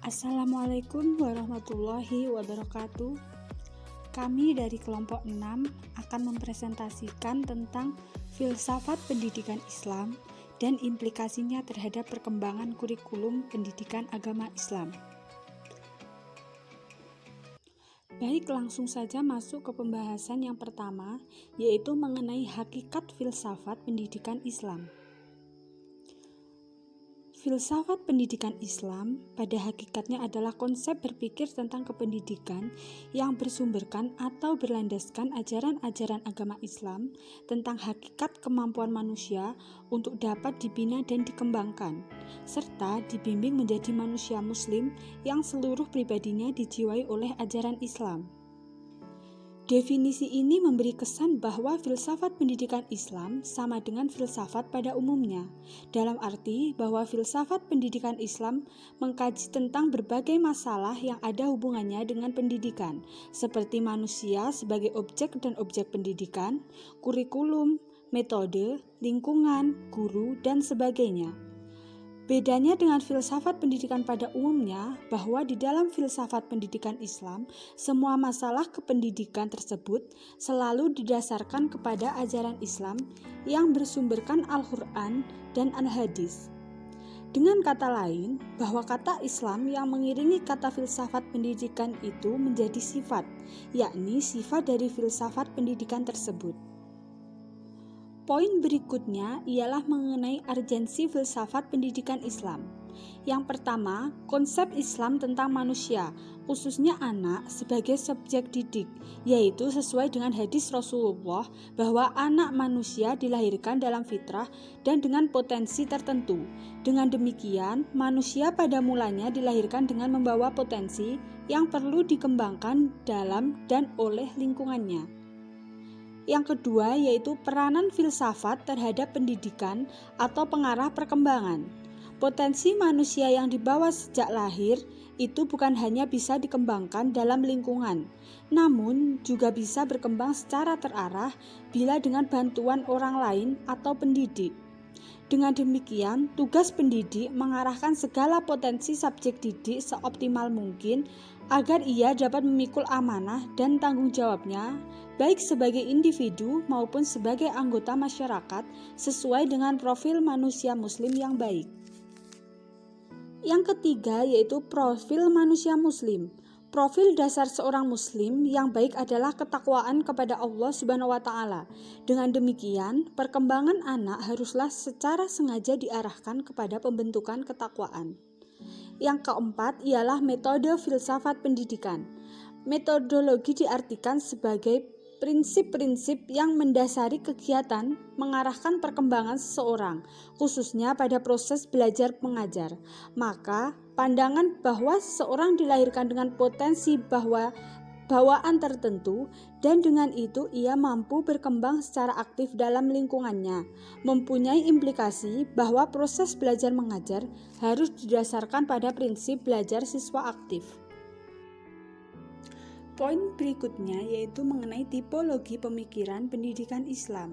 Assalamualaikum warahmatullahi wabarakatuh. Kami dari kelompok 6 akan mempresentasikan tentang filsafat pendidikan Islam dan implikasinya terhadap perkembangan kurikulum pendidikan agama Islam. Baik, langsung saja masuk ke pembahasan yang pertama, yaitu mengenai hakikat filsafat pendidikan Islam. Filsafat pendidikan Islam pada hakikatnya adalah konsep berpikir tentang kependidikan yang bersumberkan atau berlandaskan ajaran-ajaran agama Islam tentang hakikat kemampuan manusia untuk dapat dibina dan dikembangkan, serta dibimbing menjadi manusia muslim yang seluruh pribadinya dijiwai oleh ajaran Islam. Definisi ini memberi kesan bahwa filsafat pendidikan Islam sama dengan filsafat pada umumnya, dalam arti bahwa filsafat pendidikan Islam mengkaji tentang berbagai masalah yang ada hubungannya dengan pendidikan, seperti manusia sebagai objek dan objek pendidikan, kurikulum, metode, lingkungan, guru, dan sebagainya. Bedanya dengan filsafat pendidikan pada umumnya, bahwa di dalam filsafat pendidikan Islam, semua masalah kependidikan tersebut selalu didasarkan kepada ajaran Islam yang bersumberkan Al-Quran dan Al-Hadis. Dengan kata lain, bahwa kata Islam yang mengiringi kata filsafat pendidikan itu menjadi sifat, yakni sifat dari filsafat pendidikan tersebut. Poin berikutnya ialah mengenai urgensi filsafat pendidikan Islam. Yang pertama, konsep Islam tentang manusia, khususnya anak sebagai subjek didik, yaitu sesuai dengan hadis Rasulullah bahwa anak manusia dilahirkan dalam fitrah dan dengan potensi tertentu. Dengan demikian, manusia pada mulanya dilahirkan dengan membawa potensi yang perlu dikembangkan dalam dan oleh lingkungannya. Yang kedua yaitu peranan filsafat terhadap pendidikan atau pengarah perkembangan. Potensi manusia yang dibawa sejak lahir itu bukan hanya bisa dikembangkan dalam lingkungan, namun juga bisa berkembang secara terarah bila dengan bantuan orang lain atau pendidik. Dengan demikian, tugas pendidik mengarahkan segala potensi subjek didik seoptimal mungkin agar ia dapat memikul amanah dan tanggung jawabnya baik sebagai individu maupun sebagai anggota masyarakat sesuai dengan profil manusia muslim yang baik. Yang ketiga yaitu profil manusia muslim. Profil dasar seorang muslim yang baik adalah ketakwaan kepada Allah Subhanahu wa taala. Dengan demikian, perkembangan anak haruslah secara sengaja diarahkan kepada pembentukan ketakwaan. Yang keempat ialah metode filsafat pendidikan. Metodologi diartikan sebagai prinsip-prinsip yang mendasari kegiatan mengarahkan perkembangan seseorang, khususnya pada proses belajar mengajar. Maka, pandangan bahwa seseorang dilahirkan dengan potensi bawaan tertentu dan dengan itu ia mampu berkembang secara aktif dalam lingkungannya, mempunyai implikasi bahwa proses belajar mengajar harus didasarkan pada prinsip belajar siswa aktif. Poin berikutnya yaitu mengenai tipologi pemikiran pendidikan Islam.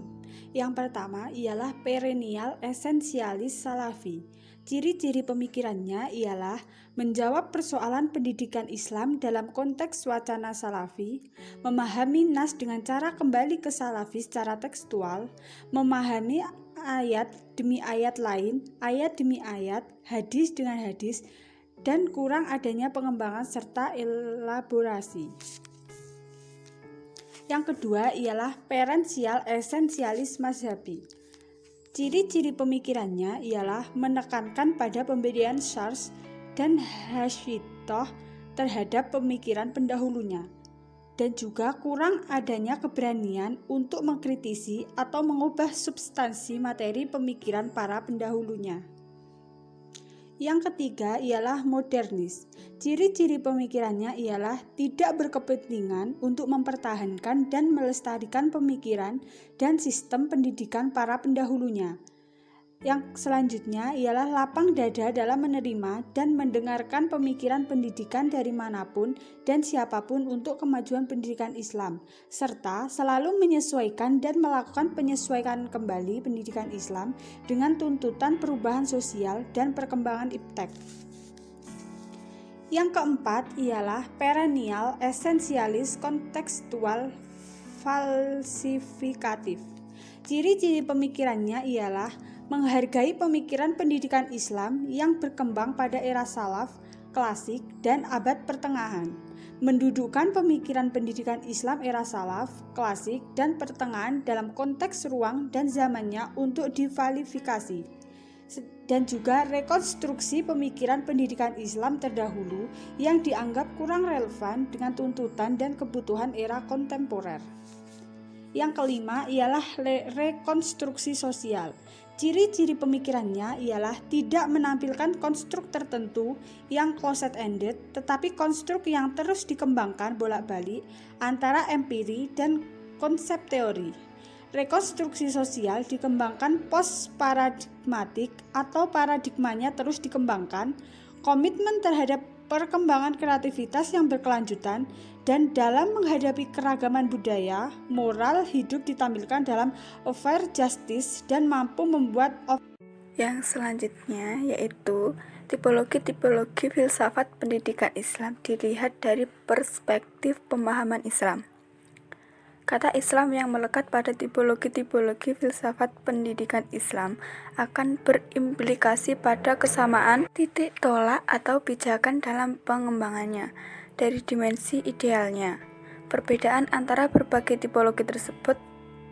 Yang pertama ialah perennial esensialis salafi. Ciri-ciri pemikirannya ialah menjawab persoalan pendidikan Islam dalam konteks wacana salafi, memahami nas dengan cara kembali ke salafi secara tekstual, memahami ayat demi ayat lain, ayat demi ayat, hadis dengan hadis, dan kurang adanya pengembangan serta elaborasi. Yang kedua ialah perennial esensialis mazhabi. Ciri-ciri pemikirannya ialah menekankan pada pemberian syarh dan hasyitoh terhadap pemikiran pendahulunya, dan juga kurang adanya keberanian untuk mengkritisi atau mengubah substansi materi pemikiran para pendahulunya. Yang ketiga ialah modernis. Ciri-ciri pemikirannya ialah tidak berkepentingan untuk mempertahankan dan melestarikan pemikiran dan sistem pendidikan para pendahulunya. Yang selanjutnya ialah lapang dada dalam menerima dan mendengarkan pemikiran pendidikan dari manapun dan siapapun untuk kemajuan pendidikan Islam, serta selalu menyesuaikan dan melakukan penyesuaian kembali pendidikan Islam dengan tuntutan perubahan sosial dan perkembangan iptek. Yang keempat ialah perennial esensialis kontekstual falsifikatif. Ciri-ciri pemikirannya ialah menghargai pemikiran pendidikan Islam yang berkembang pada era salaf, klasik, dan abad pertengahan. Mendudukkan pemikiran pendidikan Islam era salaf, klasik, dan pertengahan dalam konteks ruang dan zamannya untuk divalifikasi. Dan juga rekonstruksi pemikiran pendidikan Islam terdahulu yang dianggap kurang relevan dengan tuntutan dan kebutuhan era kontemporer. Yang kelima ialah rekonstruksi sosial. Ciri-ciri pemikirannya ialah tidak menampilkan konstruk tertentu yang closet-ended, tetapi konstruk yang terus dikembangkan bolak-balik antara empiri dan konsep teori. Rekonstruksi sosial dikembangkan post-paradigmatik atau paradigmanya terus dikembangkan, komitmen terhadap perkembangan kreativitas yang berkelanjutan, dan dalam menghadapi keragaman budaya, moral hidup ditampilkan dalam affair justice dan mampu membuat Yang selanjutnya yaitu tipologi-tipologi filsafat pendidikan Islam dilihat dari perspektif pemahaman Islam. Kata Islam yang melekat pada tipologi-tipologi filsafat pendidikan Islam akan berimplikasi pada kesamaan titik tolak atau pijakan dalam pengembangannya dari dimensi idealnya. Perbedaan antara berbagai tipologi tersebut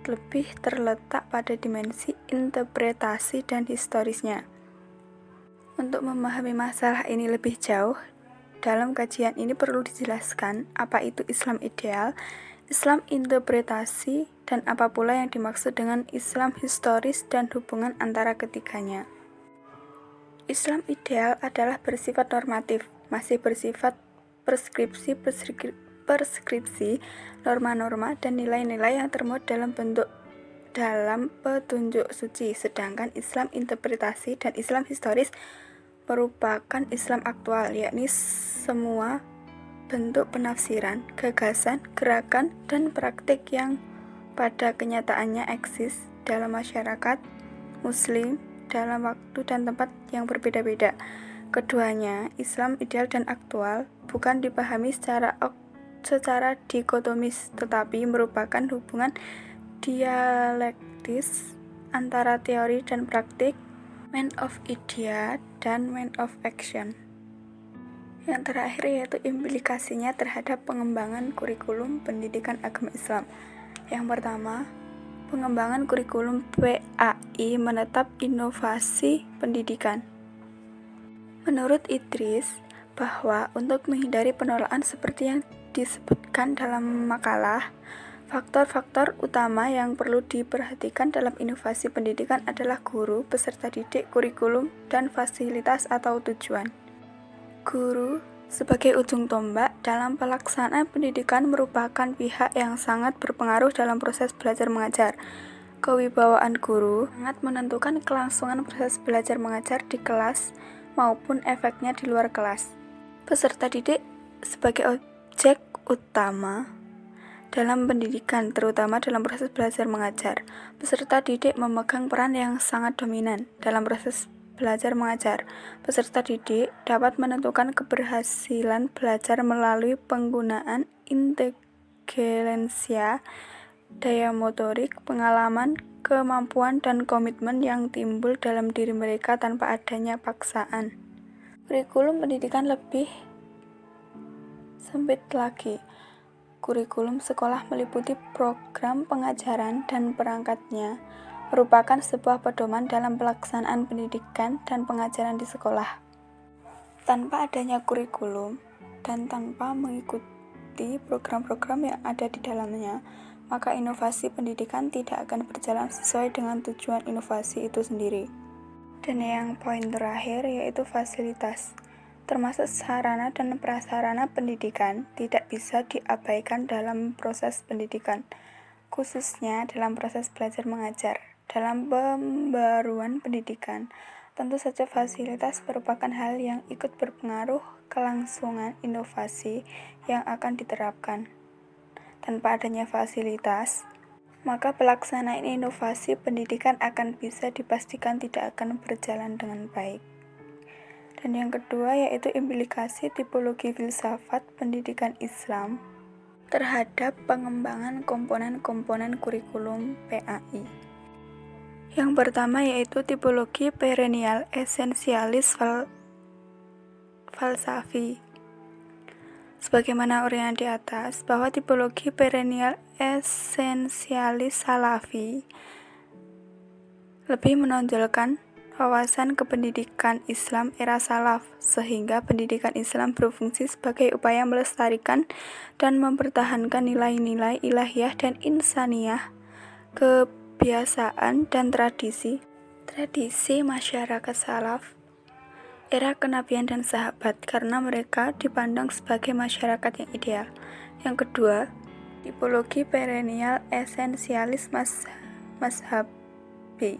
lebih terletak pada dimensi interpretasi dan historisnya. Untuk memahami masalah ini lebih jauh, dalam kajian ini perlu dijelaskan apa itu Islam ideal, Islam interpretasi, dan apa pula yang dimaksud dengan Islam historis dan hubungan antara ketiganya. Islam ideal adalah bersifat normatif, masih bersifat preskripsi, norma-norma, dan nilai-nilai yang termuat dalam petunjuk suci, sedangkan Islam interpretasi dan Islam historis merupakan Islam aktual, yakni semua bentuk penafsiran, gagasan, gerakan, dan praktik yang pada kenyataannya eksis dalam masyarakat Muslim dalam waktu dan tempat yang berbeda-beda. Keduanya, Islam ideal dan aktual, bukan dipahami secara dikotomis, tetapi merupakan hubungan dialektis antara teori dan praktik, man of idea dan man of action. Yang terakhir yaitu implikasinya terhadap pengembangan kurikulum pendidikan agama Islam. Yang pertama, pengembangan kurikulum PAI menetap inovasi pendidikan. Menurut Idris, bahwa untuk menghindari penolakan seperti yang disebutkan dalam makalah, faktor-faktor utama yang perlu diperhatikan dalam inovasi pendidikan adalah guru, peserta didik, kurikulum, dan fasilitas atau tujuan. Guru sebagai ujung tombak dalam pelaksanaan pendidikan merupakan pihak yang sangat berpengaruh dalam proses belajar mengajar. Kewibawaan guru sangat menentukan kelangsungan proses belajar mengajar di kelas maupun efeknya di luar kelas. Peserta didik sebagai objek utama dalam pendidikan, terutama dalam proses belajar mengajar. Peserta didik memegang peran yang sangat dominan dalam proses belajar mengajar. Peserta didik dapat menentukan keberhasilan belajar melalui penggunaan intelijensia, daya motorik, pengalaman, kemampuan, dan komitmen yang timbul dalam diri mereka tanpa adanya paksaan. Kurikulum pendidikan lebih sempit lagi. Kurikulum sekolah meliputi program pengajaran dan perangkatnya, merupakan sebuah pedoman dalam pelaksanaan pendidikan dan pengajaran di sekolah. Tanpa adanya kurikulum dan tanpa mengikuti program-program yang ada di dalamnya, maka inovasi pendidikan tidak akan berjalan sesuai dengan tujuan inovasi itu sendiri. Dan yang poin terakhir yaitu fasilitas, termasuk sarana dan prasarana pendidikan, tidak bisa diabaikan dalam proses pendidikan, khususnya dalam proses belajar mengajar. Dalam pembaruan pendidikan, tentu saja fasilitas merupakan hal yang ikut berpengaruh kelangsungan inovasi yang akan diterapkan. Tanpa adanya fasilitas, maka pelaksanaan inovasi pendidikan akan bisa dipastikan tidak akan berjalan dengan baik. Dan yang kedua yaitu implikasi tipologi filsafat pendidikan Islam terhadap pengembangan komponen-komponen kurikulum PAI. Yang pertama yaitu tipologi perennial essentialis falsafi. Sebagaimana uraian di atas, bahwa tipologi perennial essentialis salafi lebih menonjolkan wawasan kependidikan Islam era salaf, sehingga pendidikan Islam berfungsi sebagai upaya melestarikan dan mempertahankan nilai-nilai ilahiyah dan insaniyah, kebiasaan dan tradisi masyarakat salaf era kenabian dan sahabat, karena mereka dipandang sebagai masyarakat yang ideal. Yang kedua, tipologi perennial essentialis mazhabi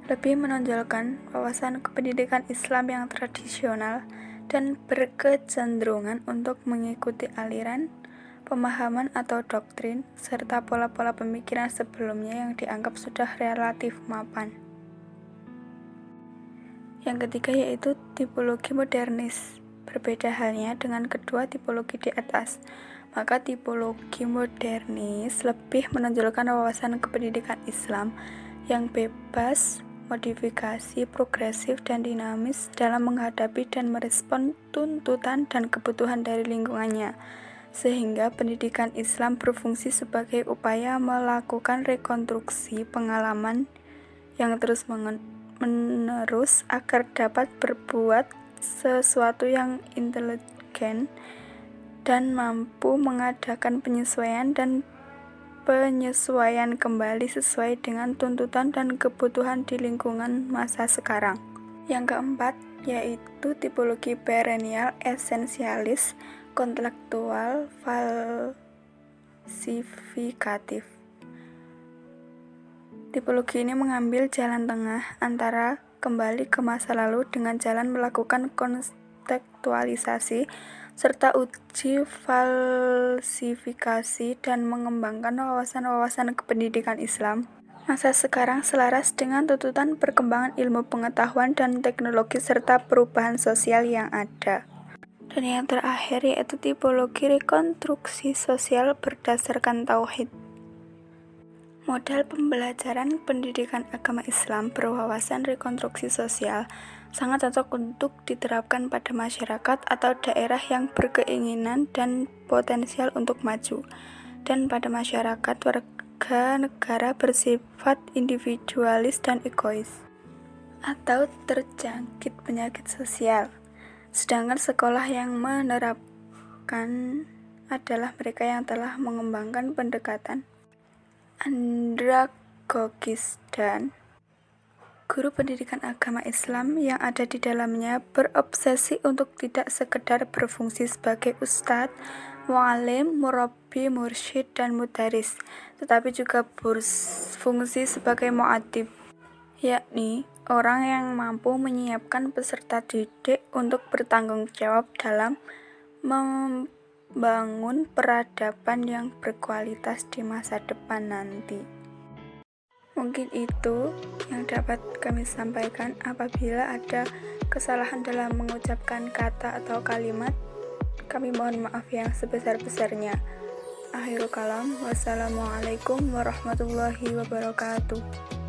lebih menonjolkan wawasan kependidikan Islam yang tradisional dan berkecenderungan untuk mengikuti aliran, pemahaman atau doktrin, serta pola-pola pemikiran sebelumnya yang dianggap sudah relatif mapan. Yang ketiga yaitu tipologi modernis. Berbeda halnya dengan kedua tipologi di atas, maka tipologi modernis lebih menonjolkan wawasan kependidikan Islam yang bebas, modifikasi, progresif, dan dinamis dalam menghadapi dan merespon tuntutan dan kebutuhan dari lingkungannya, sehingga pendidikan Islam berfungsi sebagai upaya melakukan rekonstruksi pengalaman yang terus menerus agar dapat berbuat sesuatu yang intelijen dan mampu mengadakan penyesuaian kembali sesuai dengan tuntutan dan kebutuhan di lingkungan masa sekarang. Yang keempat yaitu tipologi perennial essentialis kontekstual falsifikatif. Tipologi ini mengambil jalan tengah antara kembali ke masa lalu dengan jalan melakukan kontekstualisasi serta uji falsifikasi dan mengembangkan wawasan-wawasan kependidikan Islam masa sekarang selaras dengan tuntutan perkembangan ilmu pengetahuan dan teknologi serta perubahan sosial yang ada. Dan yang terakhir yaitu tipologi rekonstruksi sosial berdasarkan tauhid. Model pembelajaran pendidikan agama Islam berwawasan rekonstruksi sosial sangat cocok untuk diterapkan pada masyarakat atau daerah yang berkeinginan dan potensial untuk maju, dan pada masyarakat warga negara bersifat individualis dan egois, atau terjangkit penyakit sosial. Sedangkan sekolah yang menerapkan adalah mereka yang telah mengembangkan pendekatan andragogis dan guru pendidikan agama Islam yang ada di dalamnya berobsesi untuk tidak sekedar berfungsi sebagai ustadz, mu'alim, murabbi, mursyid, dan mudaris, tetapi juga berfungsi sebagai mu'adib, yakni orang yang mampu menyiapkan peserta didik untuk bertanggung jawab dalam membangun peradaban yang berkualitas di masa depan nanti. Mungkin itu yang dapat kami sampaikan. Apabila ada kesalahan dalam mengucapkan kata atau kalimat, kami mohon maaf yang sebesar-besarnya. Akhirul kalam, wassalamualaikum warahmatullahi wabarakatuh.